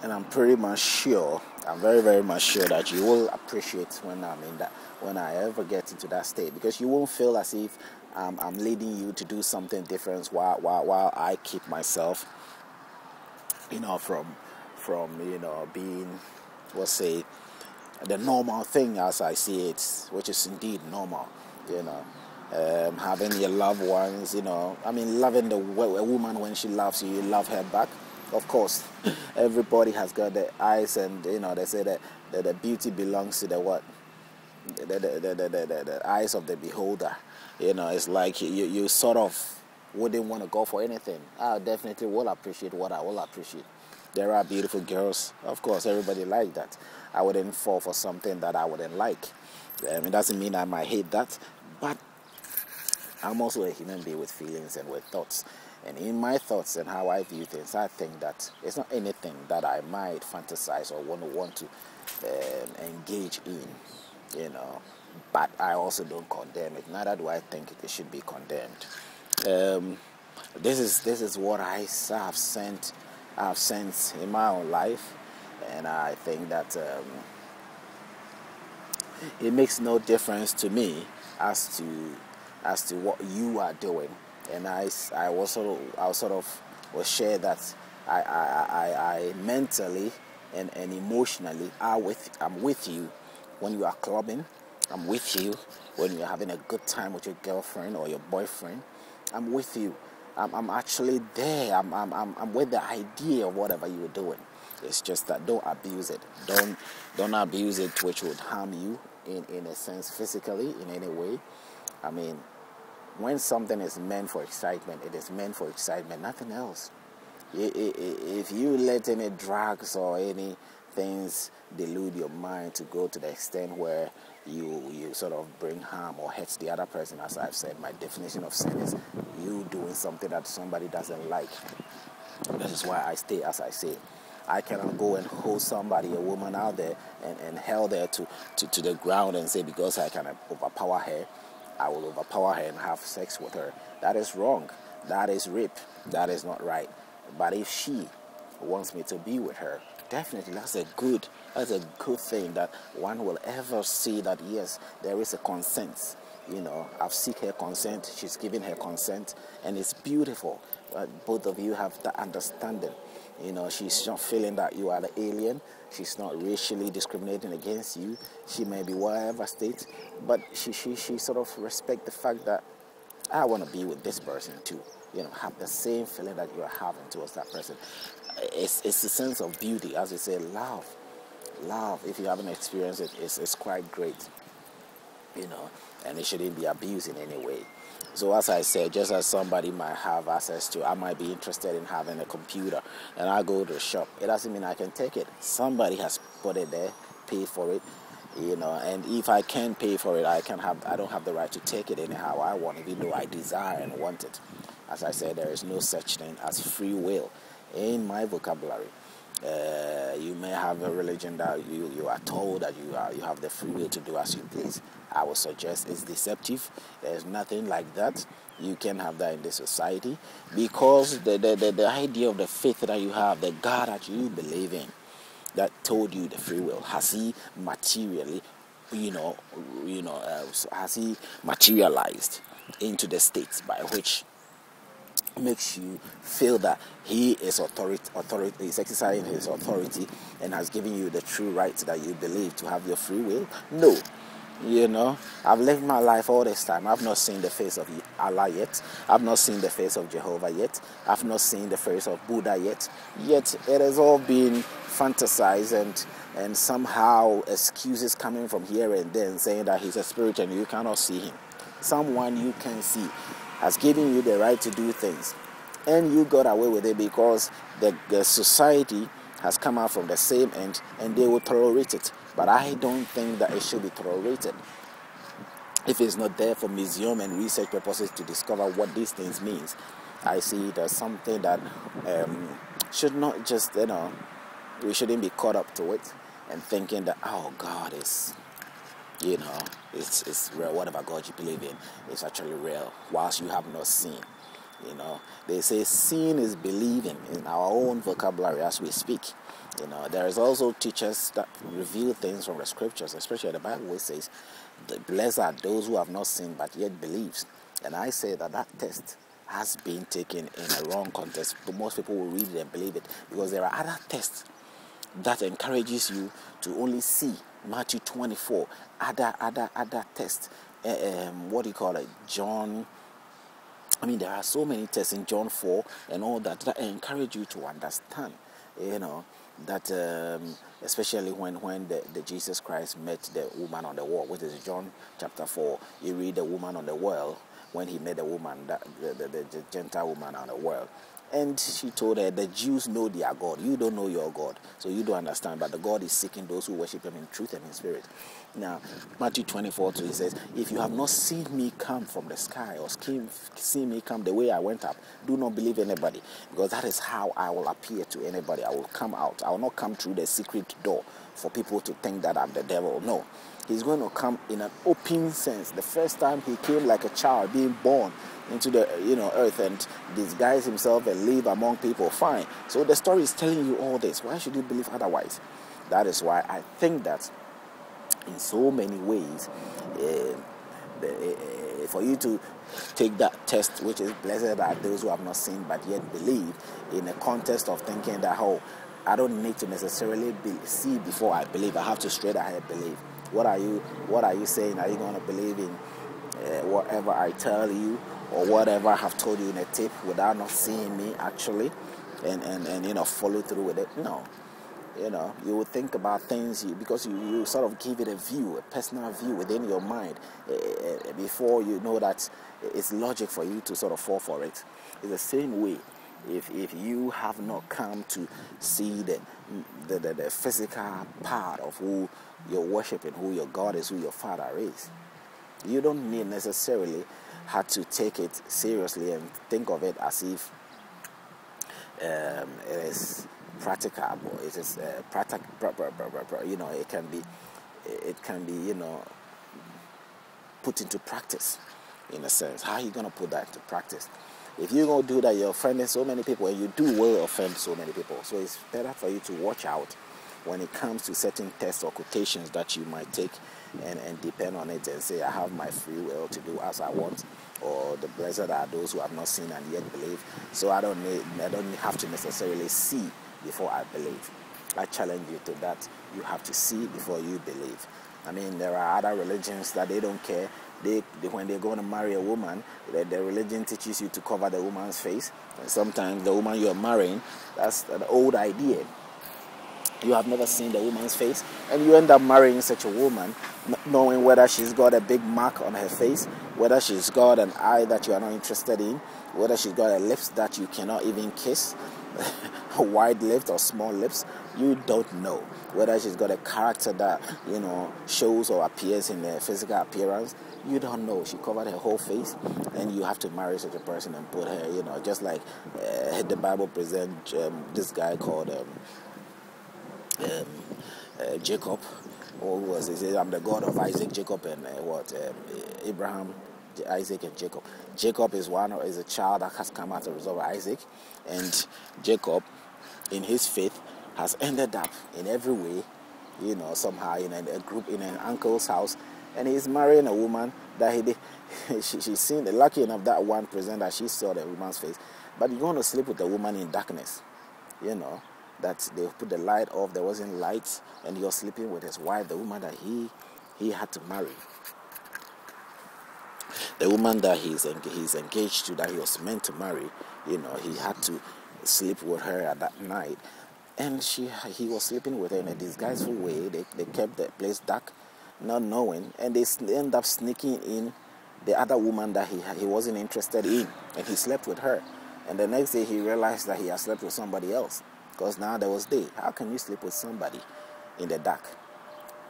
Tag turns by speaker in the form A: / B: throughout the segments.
A: and I'm pretty much sure, I'm very, very much sure that you will appreciate when when I ever get into that state, because you won't feel as if I'm leading you to do something different while I keep myself, from being, let's say, the normal thing as I see it, which is indeed normal, having your loved ones, loving a woman when she loves you, you love her back. Of course, everybody has got the eyes, and they say that the beauty belongs to the what, the eyes of the beholder. It's like you sort of wouldn't want to go for anything. I definitely will appreciate what I will appreciate. There are beautiful girls, of course, everybody like that. I wouldn't fall for something that I wouldn't like. It doesn't mean I might hate that, but I'm also a human being with feelings and with thoughts. And in my thoughts and how I view things, I think that it's not anything that I might fantasize or want to engage in, But I also don't condemn it. Neither do I think it should be condemned. This is what I have sensed in my own life, and I think that it makes no difference to me as to what you are doing. And I will sort of share that I mentally and emotionally I'm with you when you are clubbing. I'm with you when you're having a good time with your girlfriend or your boyfriend. I'm with you. I'm actually there. I'm with the idea of whatever you're doing. It's just that don't abuse it. Don't abuse it, which would harm you in a sense, physically, in any way. I mean, when something is meant for excitement, it is meant for excitement, nothing else. If you let any drugs or any things delude your mind to go to the extent where you sort of bring harm or hurt the other person, as I've said, my definition of sin is you doing something that somebody doesn't like. This is why I stay as I say. I cannot go and hold somebody, a woman out there, and held her to the ground and say, because I can overpower her, I will overpower her and have sex with her. That is wrong. That is rape. That is not right. But if she wants me to be with her, definitely that's a good thing, that one will ever see that yes, there is a consent. I've seek her consent, she's given her consent, and it's beautiful. Both of you have that understanding. She's not feeling that you are the alien. She's not racially discriminating against you. She may be whatever state, but she sort of respect the fact that I want to be with this person too. Have the same feeling that you are having towards that person. It's a sense of beauty, as we say, love. If you haven't experienced it, it's quite great. And it shouldn't be abused in any way. So as I said, just as somebody might have access to, I might be interested in having a computer, and I go to the shop. It doesn't mean I can take it. Somebody has put it there, pay for it, and if I can pay for it, I don't have the right to take it anyhow I want, even though I desire and want it. As I said, there is no such thing as free will in my vocabulary. You may have a religion that you are told that you have the free will to do as you please. I would suggest it's deceptive. There's nothing like that. You can have that in this society, because the idea of the faith that you have, the God that you believe in, that told you the free will, has he materially, has he materialized into the states by which makes you feel that he is authority is exercising his authority and has given you the true right that you believe to have your free will? No. I've lived my life all this time. I've not seen the face of Allah yet. I've not seen the face of Jehovah yet. I've not seen the face of Buddha yet. Yet it has all been fantasized and somehow excuses coming from here and there saying that he's a spirit and you cannot see him. Someone you can see has given you the right to do things, and you got away with it because the society has come out from the same end and they will tolerate it. But I don't think that it should be tolerated if it's not there for museum and research purposes to discover what these things means. I see it as something that should not just, we shouldn't be caught up to it and thinking that, oh, God is, it's real. Whatever God you believe in is actually real, whilst you have not seen. They say seeing is believing in our own vocabulary as we speak. There is also teachers that reveal things from the scriptures, especially the Bible, which says, "Blessed are those who have not seen but yet believes." And I say that test has been taken in a wrong context. But most people will read it and believe it, because there are other tests that encourages you to only see Matthew 24, other tests. What do you call it? There are so many tests in John 4 and all that encourage you to understand, that especially when the Jesus Christ met the woman on the wall, which is John chapter 4. You read the woman on the well, when he met the woman, the Gentile woman on the well. And she told her, the Jews know their God. You don't know your God, so you don't understand. But the God is seeking those who worship him in truth and in spirit. Now, Matthew 24:2, he says, "If you have not seen me come from the sky, or seen me come the way I went up, do not believe anybody. Because that is how I will appear to anybody. I will come out. I will not come through the secret door for people to think that I'm the devil. No. He's going to come in an open sense. The first time he came like a child being born into the earth and disguise himself and live among people. Fine. So the story is telling you all this. Why should you believe otherwise? That is why I think that in so many ways, for you to take that test, which is blessed are those who have not seen but yet believe, in a context of thinking that, I don't need to necessarily see before I believe. I have to straight ahead believe. What are you saying? Are you going to believe in whatever I tell you, or whatever I have told you in a tip, without not seeing me actually, and follow through with it? No. You would think about things because you sort of give it a personal view within your mind before you know that it's logic for you to sort of fall for it. It's the same way. If you have not come to see the physical part of who you're worshiping, who your God is, who your Father is, you don't necessarily have to take it seriously and think of it as if it is practicable. It is it can be put into practice, in a sense. How are you going to put that into practice? If you're going to do that, you're offending so many people, and you will offend so many people. So it's better for you to watch out when it comes to certain tests or quotations that you might take and depend on it and say, I have my free will to do as I want, or the blessed are those who have not seen and yet believe. So I don't have to necessarily see before I believe. I challenge you to that. You have to see before you believe. There are other religions that they don't care. When they're going to marry a woman, the religion teaches you to cover the woman's face. And sometimes the woman you're marrying, that's an old idea. You have never seen the woman's face, and you end up marrying such a woman, not knowing whether she's got a big mark on her face, whether she's got an eye that you are not interested in, whether she's got a lips that you cannot even kiss, wide lips or small lips. You don't know whether she's got a character that shows or appears in her physical appearance. You don't know. She covered her whole face, and you have to marry such a person and put her, just like the Bible presents this guy called Jacob, or who was he? Says, I'm the God of Isaac, Jacob, and Abraham, Isaac, and Jacob. Jacob is a child that has come as a result of Isaac, and Jacob, in his faith, has ended up in every way, somehow in a group in an uncle's house, and he's marrying a woman that she's seen. Lucky enough that one present that she saw the woman's face, but you're going to sleep with the woman in darkness, that they put the light off, there wasn't light, and you're sleeping with his wife, the woman that he had to marry, the woman that he's engaged to, that he was meant to marry. He had to sleep with her at that night, and he was sleeping with her in a disguiseful way. They kept the place dark, not knowing, and they end up sneaking in the other woman that he wasn't interested in, and he slept with her. And the next day he realized that he had slept with somebody else, because now there was day. How can you sleep with somebody in the dark?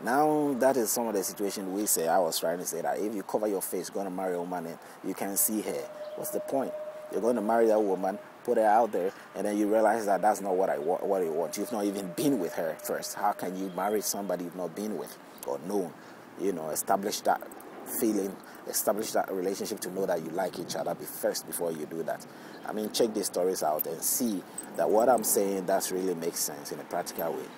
A: Now that is some of the situation we say. I was trying to say that if you cover your face, you're going to marry a woman and you can see her. What's the point? You're going to marry that woman, put her out there, and then you realize that that's not what you want. You've not even been with her first. How can you marry somebody you've not been with or known? Establish that feeling, establish that relationship to know that you like each other first before you do that. I mean, check these stories out and see that what I'm saying does really make sense in a practical way.